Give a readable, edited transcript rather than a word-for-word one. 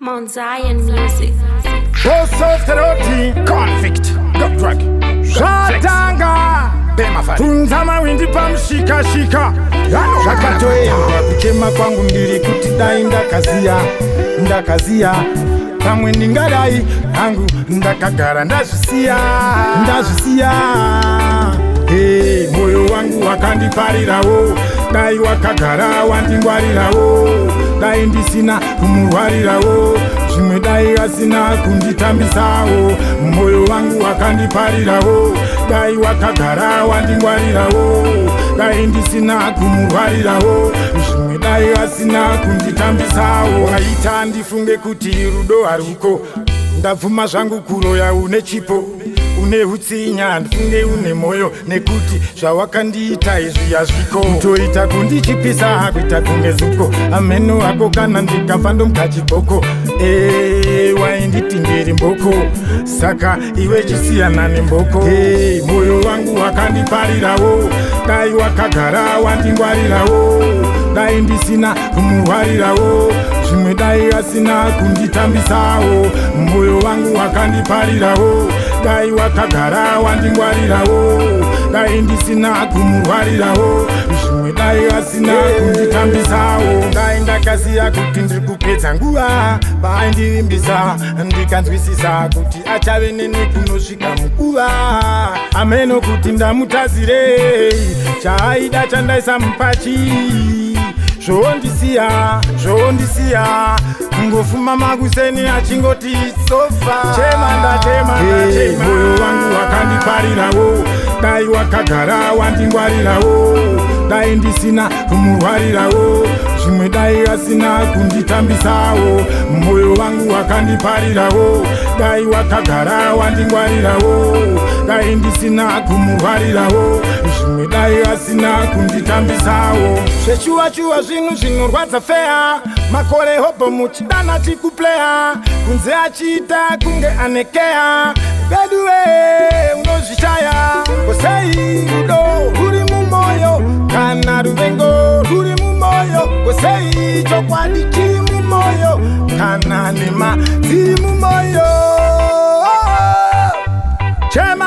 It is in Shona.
Mount Zion Music. Boss of Teroti, convict, got drug, Shatanga, Tunzama windi pam shika shika. Shakatoe kuchema kwangu ndiri kuti dai ndakazia pamwe ndingadai hangu ndakagara ndazvisiya moyo wangu wakandiparirawo dai wakagara wandingwarirawo dai ndisina kumurwarirawo zvimwe dai asina kunditambisawo moyo wangu wakandiparirawo dai wakagara wandingwarirawo dai ndisina kumurwarirawo zvimwe dai asina kunditambisawo aita ndifunge kuti rudo haruko ndabvuma zvangu kuroya une chipo une hutsinya ndifunge une moyo nekuti zvawakandiita izvi yazviko toita kundichipisa kuita kunge zuko ameno ako kana ndikafa ndomka chiboko wainditi ndiri mboko saka iwe chisiyana nemboko moyo wangu wakandiparirawo dai wakagara wandingwarirawo dai ndisina kumurwarirawo zvimwe dai asina kunditambisawo moyo wangu wakandiparirawo dai wakagara wandingwarirawo dai ndisina kumurwarirawo zvimwe dai asina kunditambisawo dai ndakaziya kuti ndiri kupedza nguva vaindirimbisa ndikanzwisisa kuti achave nene kunosvika mukuva ameno kuti ndamutazirei chaaida chandaisa mupachi zvondisiya kungofuma makuseni achingoti sofa moyo wangu wakandiparirawo dai wakagara wandingwarirawo dai ndisina kumurwarirawo zvimwe dai asina kunditambisawo moyo wangu wakandiparirawo dai wakagara wandingwarirawo dai ndisina kumurwarirawo zvimwe dai asina kunditambisawo zvechuwa zvinhu zvinorwadza feya makore hopo muchidana chikupleya kunze achiita kunge anekeya beduwe unozvishaya kosei rudo ruri mumoyo kana ruvengo ruri mumoyo kosei chokwadi chiri mumoyo kana nema dziri mumoyo chema